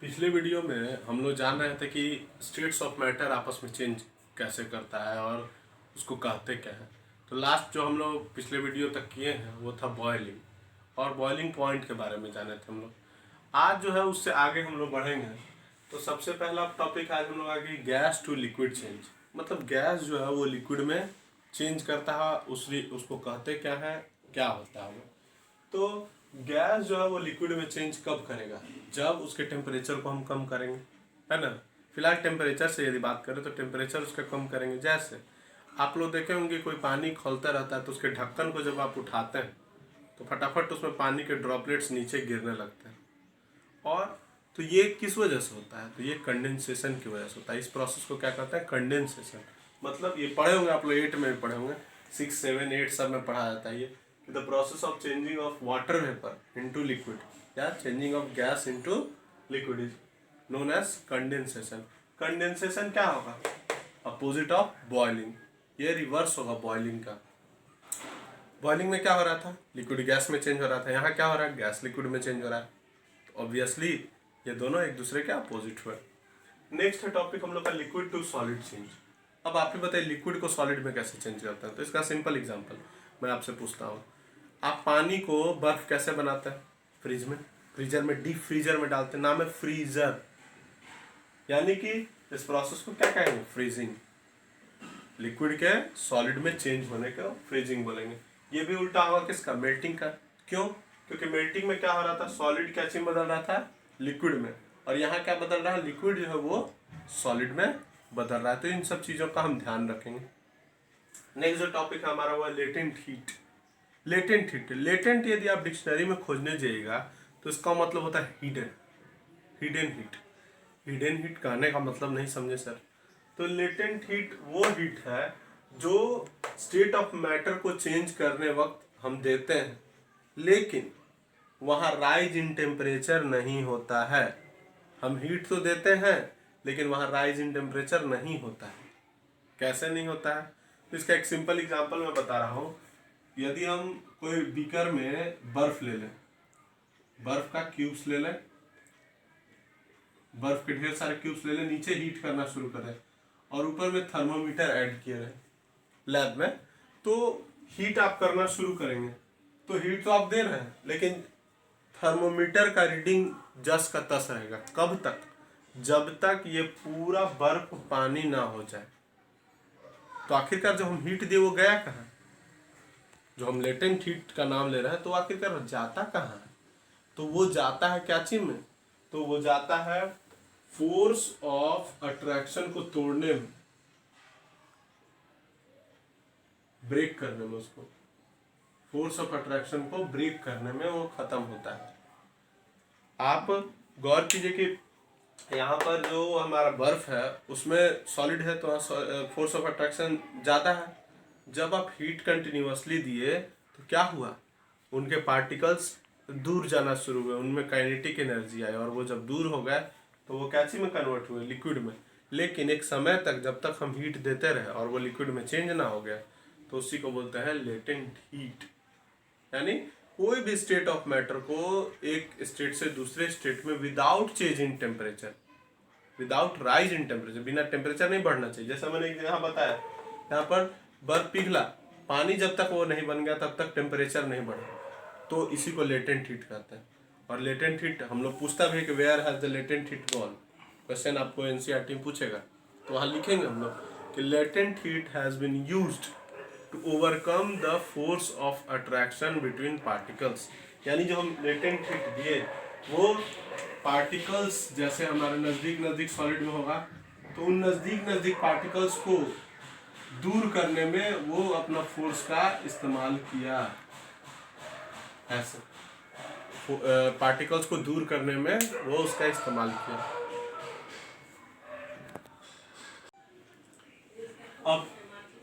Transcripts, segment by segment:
पिछले वीडियो में हम लोग जान रहे थे कि स्टेट्स ऑफ मैटर आपस में चेंज कैसे करता है और उसको कहते क्या है। तो लास्ट जो हम लोग पिछले वीडियो तक किए हैं वो था बॉयलिंग और बॉइलिंग पॉइंट के बारे में जाने थे हम लोग। आज जो है उससे आगे हम लोग बढ़ेंगे। तो सबसे पहला टॉपिक आज हम लोग आगे गैस टू लिक्विड चेंज, मतलब गैस जो है वो लिक्विड में चेंज करता है, उसको कहते क्या है, क्या होता है वो। तो गैस जो है वो लिक्विड में चेंज कब करेगा? जब उसके टेम्परेचर को हम कम करेंगे, है ना। फिलहाल टेम्परेचर से यदि बात करें तो टेम्परेचर उसका कम करेंगे। जैसे आप लोग देखे होंगे कोई पानी खोलता रहता है तो उसके ढक्कन को जब आप उठाते हैं तो फटाफट उसमें पानी के ड्रॉपलेट्स नीचे गिरने लगते हैं। और तो ये किस वजह से होता है? तो ये कंडेंसेशन की वजह से होता है। इस प्रोसेस को क्या कहते हैं? कंडेंसेशन। मतलब ये पढ़े होंगे आप लोग, 8 में भी पढ़े होंगे, 6, 7, 8 सब में पढ़ा जाता है ये, the process of changing of water vapour into liquid या changing of gas into liquid is known as condensation. Condensation क्या होगा? Opposite of boiling. ये रिवर्स होगा बॉइलिंग का। बॉइलिंग में क्या हो रहा था? लिक्विड गैस में चेंज हो रहा था। यहाँ क्या हो रहा है? गैस लिक्विड में चेंज हो रहा है। तो ऑब्वियसली ये दोनों एक दूसरे के अपोजिट हुए। नेक्स्ट है टॉपिक हम लोग का लिक्विड टू सॉलिड चेंज। अब आप ही बताइए लिक्विड को सॉलिड में कैसे चेंज करते हैं? तो इसका सिंपल एग्जांपल मैं आपसे पूछता हूँ। आप पानी को बर्फ कैसे बनाते हैं? फ्रिज में, फ्रीजर में, डीप फ्रीजर में डालते हैं, नाम है फ्रीजर। यानी कि इस प्रोसेस को क्या कहेंगे? फ्रीजिंग। लिक्विड के सॉलिड में चेंज होने को फ्रीजिंग बोलेंगे। ये भी उल्टा होगा किसका? मेल्टिंग का। क्यों? क्योंकि मेल्टिंग में क्या हो रहा था? सॉलिड क्या चीज बदल रहा था? लिक्विड में। और यहाँ क्या बदल रहा है? लिक्विड जो है वो सॉलिड में बदल रहा है। तो इन सब चीजों का हम ध्यान रखेंगे। नेक्स्ट जो टॉपिक है हमारा वो है latent heat. Latent heat, latent यदि आप डिक्शनरी में खोजने जाइएगा तो इसका मतलब होता है hidden. Hidden heat. Hidden heat कहने का मतलब नहीं समझे सर? तो लेटेंट हीट वो हीट है जो स्टेट ऑफ मैटर को चेंज करने वक्त हम देते हैं, लेकिन वहां राइज इन टेम्परेचर नहीं होता है। हम हीट तो देते हैं लेकिन वहां राइज इन टेम्परेचर नहीं होता है। कैसे नहीं होता है? तो इसका एक सिंपल एग्जांपल मैं बता रहा हूं। यदि हम कोई बीकर में बर्फ ले लें, बर्फ का क्यूब्स ले लें, बर्फ के ढेर सारे क्यूब्स ले लें, नीचे हीट करना शुरू करें और ऊपर में थर्मोमीटर ऐड किए रहे लैब में, तो हीट आप करना शुरू करेंगे। तो हीट तो आप दे रहे हैं लेकिन थर्मोमीटर का रीडिंग जस का तस रहेगा। कब तक? जब तक ये पूरा बर्फ पानी ना हो जाए। तो आखिरकार जो हम हीट दिए वो गया कहाँ? जो हम लेटेंट हीट का नाम ले रहे हैं तो आखिरकार जाता कहाँ है? तो वो जाता है क्या चीज में? तो वो जाता है फोर्स ऑफ अट्रैक्शन को तोड़ने में, ब्रेक करने में। उसको फोर्स ऑफ अट्रैक्शन को ब्रेक करने में वो खत्म होता है। आप गौर कीजिए कि यहाँ पर जो हमारा बर्फ है उसमें सॉलिड है तो फोर्स ऑफ अट्रैक्शन ज़्यादा है। जब आप हीट कंटिन्यूअसली दिए तो क्या हुआ? उनके पार्टिकल्स दूर जाना शुरू हुए, उनमें काइनेटिक एनर्जी आई और वो जब दूर हो गए तो वो क्या चीज में कन्वर्ट हुए? लिक्विड में। लेकिन एक समय तक जब तक हम हीट देते रहे और वो लिक्विड में चेंज ना हो गया तो उसी को बोलते हैं लेटेंट हीट। यानी कोई भी स्टेट ऑफ मैटर को एक स्टेट से दूसरे स्टेट में without change in temperature, without rise in temperature, बिना टेम्परेचर नहीं बढ़ना चाहिए। जैसा मैंने यहाँ बताया, यहाँ पर बर्फ पिघला, पानी जब तक वो नहीं बन गया तब तक टेम्परेचर नहीं बढ़ा, तो इसी को लेटेंट हीट कहते हैं। और लेटेंट हीट हम लोग पूछता भी है कि where has the latent heat gone. Question आपको एनसीईआरटी में पूछेगा तो वहाँ लिखेंगे हम लोग कि latent heat has been used to overcome the force of attraction between particles. यानी जो हम लेटेंट हीट दिए वो पार्टिकल्स जैसे हमारे नज़दीक नज़दीक सॉलिड में होगा तो उन नज़दीक नज़दीक पार्टिकल्स को दूर करने में वो अपना फोर्स का इस्तेमाल किया। ऐसे पार्टिकल्स को दूर करने में वो उसका इस्तेमाल किया।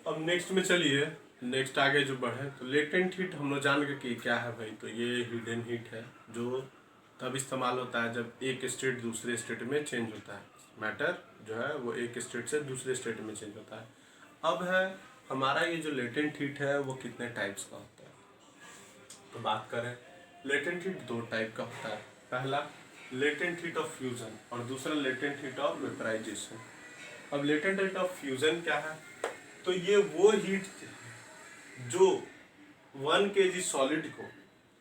अब नेक्स्ट में चलिए, नेक्स्ट आगे जो बढ़े तो लेटेंट हीट हम लोग जान गए कि क्या है भाई। तो ये हिडन हीट है जो तब इस्तेमाल होता है जब एक स्टेट दूसरे स्टेट में चेंज होता है। मैटर जो है वो एक स्टेट से दूसरे स्टेट में चेंज होता है। अब है हमारा ये जो लेटेंट हीट है वो कितने टाइप्स का होता है? तो बात करें, लेटेंट हीट 2 टाइप का होता है। पहला लेटेंट हीट ऑफ फ्यूजन और दूसरा लेटेंट हीट ऑफ वेपराइजेशन। अब लेटेंट हीट ऑफ फ्यूजन क्या है? तो ये वो हीट जो 1 kg सॉलिड को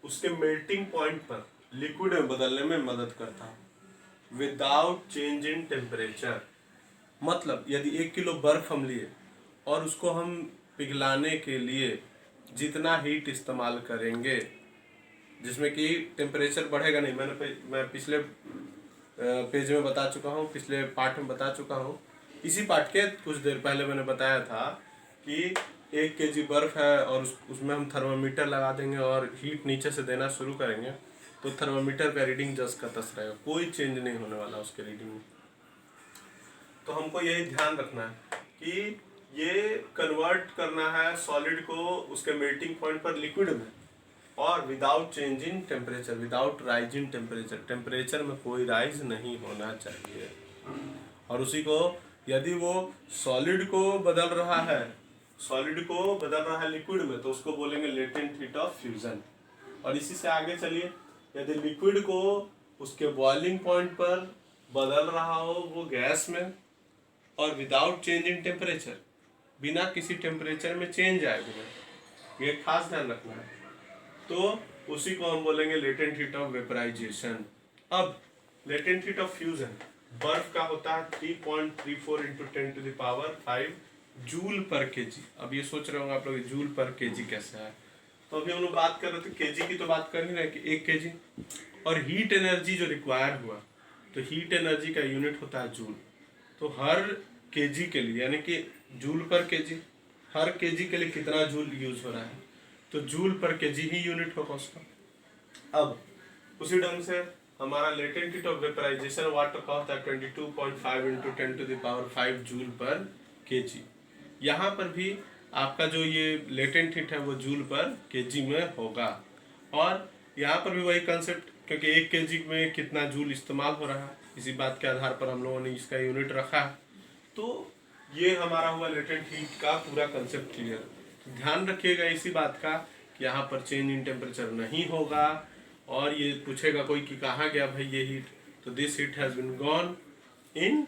उसके मेल्टिंग पॉइंट पर लिक्विड में बदलने में मदद करता है विदाउट चेंज इन टेम्परेचर। मतलब यदि 1 किलो बर्फ हम लिए और उसको हम पिघलाने के लिए जितना हीट इस्तेमाल करेंगे, जिसमें कि टेम्परेचर बढ़ेगा नहीं, मैं पिछले पेज में बता चुका हूँ, पिछले पार्ट में बता चुका हूँ, इसी पार्ट के कुछ देर पहले मैंने बताया था कि 1 kg बर्फ है और उसमें हम थर्मामीटर लगा देंगे और हीट नीचे से देना शुरू करेंगे तो थर्मामीटर का रीडिंग जस का तस रहेगा, कोई चेंज नहीं होने वाला उसके रीडिंग में। तो हमको यही ध्यान रखना है कि ये कन्वर्ट करना है सॉलिड को उसके मेल्टिंग पॉइंट पर लिक्विड में और without change in temperature, without rise in temperature, temperature में कोई राइज नहीं होना चाहिए। और उसी को यदि वो सॉलिड को बदल रहा है, सॉलिड को बदल रहा है लिक्विड में, तो उसको बोलेंगे लेटेंट हीट ऑफ फ्यूजन। और इसी से आगे चलिए, यदि लिक्विड को उसके बॉइलिंग पॉइंट पर बदल रहा हो वो गैस में और विदाउट चेंज इन टेम्परेचर, बिना किसी टेम्परेचर में चेंज आए बिना, ये खास ध्यान रखना है, तो उसी को हम बोलेंगे लेटेंट हीट ऑफ वेपराइजेशन। अब लेटेंट हीट ऑफ फ्यूजन बर्फ का होता है 3.34 इंटू 10⁵ जूल पर केजी। अब ये सोच रहे होंगे आप लोग जूल पर केजी कैसे है, तो अभी हम लोग बात कर रहे थे केजी की, तो बात कर ही रहे कि 1 kg और हीट एनर्जी जो रिक्वायर हुआ, तो हीट एनर्जी का यूनिट होता है जूल। तो हर केजी के लिए, यानी कि जूल पर केजी, हर केजी के लिए कितना जूल यूज हो रहा है, तो जूल पर केजी ही यूनिट होगा उसका। अब उसी ढंग से हमारा latent heat of vaporization water का होता है 22.5 इंटू 10⁵ जूल पर केजी। यहाँ पर भी आपका जो ये लेटेंट हीट है वो जूल पर केजी में होगा। और यहाँ पर भी वही कंसेप्ट, क्योंकि 1 kg में कितना जूल इस्तेमाल हो रहा है, इसी बात के आधार पर हम लोगों ने इसका यूनिट रखा है। तो ये हमारा हुआ लेटेंट हीट का पूरा कंसेप्ट क्लियर। ध्यान रखिएगा इसी बात का कि यहाँ पर चेंज इन टेम्परेचर नहीं होगा। और ये पूछेगा कोई कि कहाँ गया भाई ये हीट, तो this heat has been gone in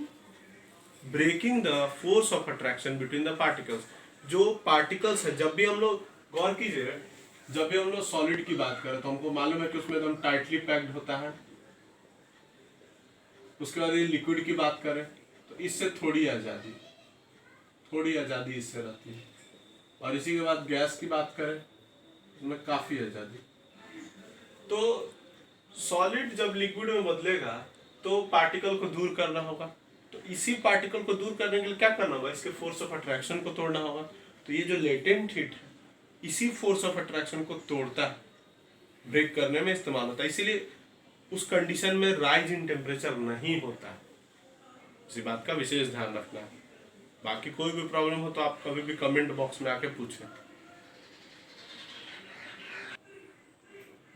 breaking the force of attraction between the particles. जो पार्टिकल्स है, जब भी हम लोग गौर कीजिए, जब भी हम लोग सॉलिड की बात करें तो हमको मालूम है कि उसमें एकदम टाइटली पैक्ड होता है। उसके बाद ये लिक्विड की बात करें तो इससे थोड़ी आज़ादी इससे रहती है। और इसी के बाद गैस की बात करें उसमें काफ़ी आज़ादी। तो सॉलिड जब लिक्विड में बदलेगा तो पार्टिकल को दूर करना होगा, तो इसी पार्टिकल को दूर करने के लिए क्या करना होगा, इसके फोर्स ऑफ अट्रैक्शन को तोड़ना होगा। तो ये जो लेटेंट हीट है इसी फोर्स ऑफ अट्रैक्शन को तोड़ता है, ब्रेक करने में इस्तेमाल होता है, इसीलिए उस कंडीशन में राइज इन टेम्परेचर नहीं होता है। इसी बात का विशेष ध्यान रखना है। बाकी कोई भी प्रॉब्लम हो तो आप कभी भी कमेंट बॉक्स में आके पूछें।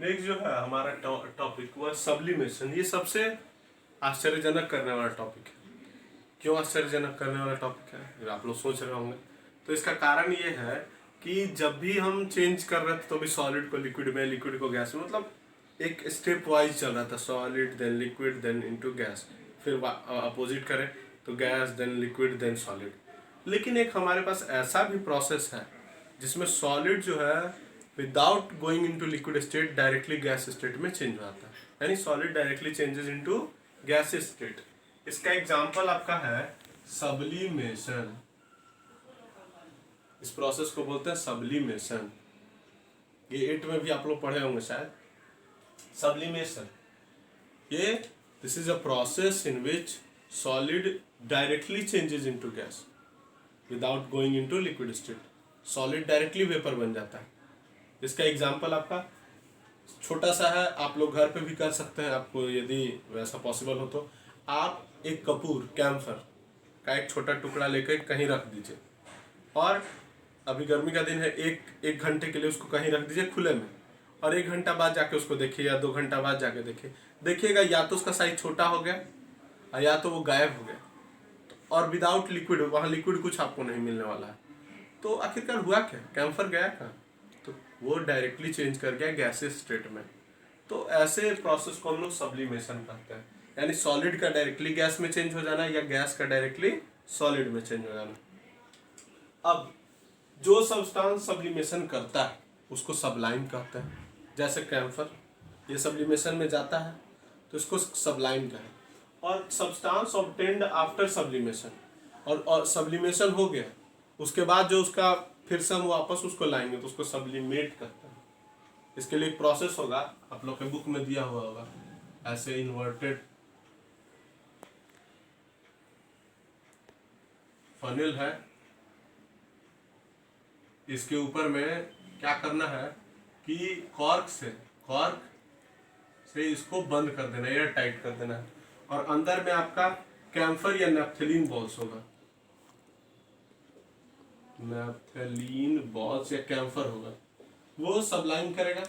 नेक्स्ट जो है हमारा टॉपिक वह सब्लिमेशन। ये सबसे आश्चर्यजनक करने वाला टॉपिक है। क्यों आश्चर्यजनक करने वाला टॉपिक है, आप लोग सोच रहे होंगे। तो इसका कारण ये है कि जब भी हम चेंज कर रहे थे तो भी सॉलिड को लिक्विड में, लिक्विड को गैस में, मतलब एक स्टेप वाइज चल रहा था, solid then liquid then into gas, फिर अपोजिट करें तो gas then liquid then solid. लेकिन एक हमारे पास ऐसा भी प्रोसेस है जिसमें सॉलिड जो है without going into liquid state directly gas state में चेंज हो जाता है, यानी solid directly changes into gas state. इसका एग्जांपल आपका है सब्लिमेशन। इस प्रोसेस को बोलते हैं सब्लिमेशन। ये 8 में भी आप लोग पढ़े होंगे शायद। सब्लिमेशन ये this is a process in which solid directly changes into gas without going into liquid state. Solid directly vapour बन जाता है। इसका एग्जांपल आपका छोटा सा है, आप लोग घर पे भी कर सकते हैं, आपको यदि वैसा पॉसिबल हो तो। आप एक कपूर कैम्फर का एक छोटा टुकड़ा लेकर कहीं रख दीजिए, और अभी गर्मी का दिन है, एक घंटे के लिए उसको कहीं रख दीजिए खुले में, और 1 घंटा बाद जाके उसको देखिए या 2 घंटा बाद जाके देखिएगा या तो उसका साइज छोटा हो गया या तो वो गायब हो गया, और विदाउट लिक्विड, वहाँ लिक्विड कुछ आपको नहीं मिलने वाला है। तो आखिरकार हुआ क्या, कैम्फर गया कहाँ, तो वो डायरेक्टली चेंज कर गया गैसेस स्टेट में। तो ऐसे प्रोसेस को हम लोग सब्लिमेशन कहते हैं, यानी सॉलिड का डायरेक्टली गैस में चेंज हो जाना या गैस का डायरेक्टली सॉलिड में चेंज हो जाना। अब जो सब्सटेंस सब्लिमेशन करता है उसको सबलाइम कहते हैं, जैसे कैम्फर ये सब्लिमेशन में जाता है तो इसको सबलाइम कहें। और सब्सटेंस ऑब्टेन्ड आफ्टर सब्लिमेशन, और सब्लिमेशन हो गया उसके बाद जो उसका फिर से हम वापस उसको लाएंगे तो उसको सब्लिमेट करते हैं। इसके लिए एक प्रोसेस होगा, आप लोग के बुक में दिया हुआ होगा, ऐसे इन्वर्टेड फनल है, इसके ऊपर में क्या करना है कि कॉर्क से इसको बंद कर देना, एयर टाइट कर देना है, और अंदर में आपका कैम्फर या नेप्थलीन बॉल्स होगा, नेप्थलीन बॉल्स या कैम्फर होगा, वो सबलाइम करेगा।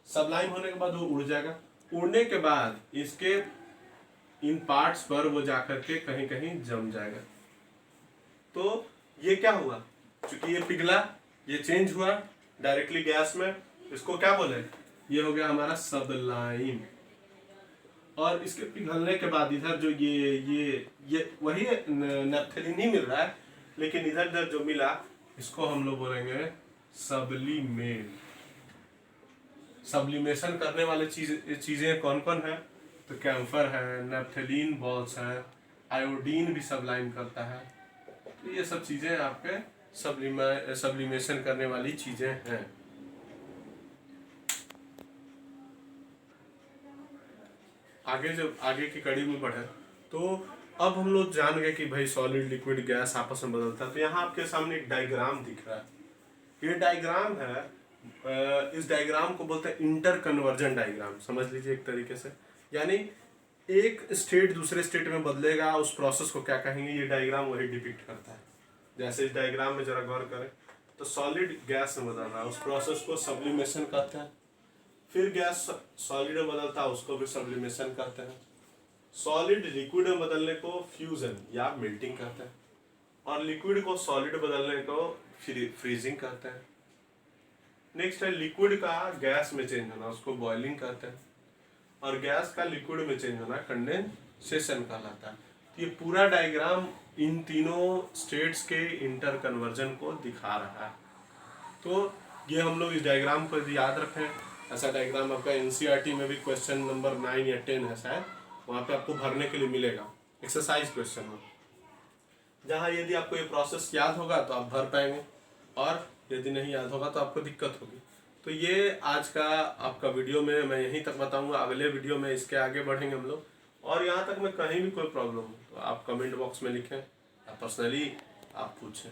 सबलाइम होने के बाद वो उड़ जाएगा, उड़ने के बाद इसके इन पार्ट्स पर वो जाकर के कहीं कहीं जम जाएगा। तो ये क्या हुआ, क्योंकि ये पिघला, ये चेंज हुआ डायरेक्टली गैस में, इसको क्या बोले, ये हो गया हमारा सबलाइम। और इसके पिघलने के बाद इधर जो ये वही नेप्थलीन ही मिल रहा है, लेकिन इधर जो मिला इसको हम लोग बोलेंगे सब्लिमेट। सब्लिमेशन करने वाले चीजें कौन कौन है, तो कैम्फर है, नेप्थलीन बॉल्स है, आयोडीन भी सबलाइम करता है। तो ये सब चीजें आपके सब्लिमेशन करने वाली चीजें हैं। आगे की कड़ी में बढ़े तो अब हम लोग जान गए कि भाई सॉलिड लिक्विड गैस आपस में बदलता है। तो यहाँ आपके सामने एक डायग्राम दिख रहा है, ये डायग्राम है, इस डायग्राम को बोलते हैं इंटर कन्वर्जन डायग्राम, समझ लीजिए एक तरीके से। यानी एक स्टेट दूसरे स्टेट में बदलेगा, उस प्रोसेस को क्या कहेंगे, ये डायग्राम वही डिपिक्ट करता है। जैसे इस डायग्राम में जरा गौर करें तो सॉलिड गैस में बदल रहा है, उस प्रोसेस को सब्लिमेशन कहते हैं। फिर गैस सॉलिड में बदलता है, उसको भी सब्लिमेशन कहते हैं। सॉलिड लिक्विड में बदलने को फ्यूजन या मेल्टिंग कहते हैं, और लिक्विड को सॉलिड बदलने को फ्रीजिंग कहते हैं। नेक्स्ट है लिक्विड का गैस में चेंज होना, उसको बॉइलिंग कहते हैं, और गैस का लिक्विड में चेंज होना कंडेंसेशन कहलाता है। तो ये पूरा डायग्राम इन तीनों स्टेट्स के इंटर कन्वर्जन को दिखा रहा है। तो ये हम लोग इस डायग्राम को यदि याद रखें, ऐसा डायग्राम आपका एनसीईआरटी में भी क्वेश्चन नंबर 9 या 10 है शायद, वहाँ पे आपको भरने के लिए मिलेगा एक्सरसाइज क्वेश्चन में, जहाँ यदि आपको ये प्रोसेस याद होगा तो आप भर पाएंगे, और यदि नहीं याद होगा तो आपको दिक्कत होगी। तो ये आज का आपका वीडियो में मैं यहीं तक बताऊंगा, अगले वीडियो में इसके आगे बढ़ेंगे हम लोग। और यहाँ तक में कहीं भी कोई प्रॉब्लम हो तो आप कमेंट बॉक्स में लिखें या पर्सनली आप पूछें।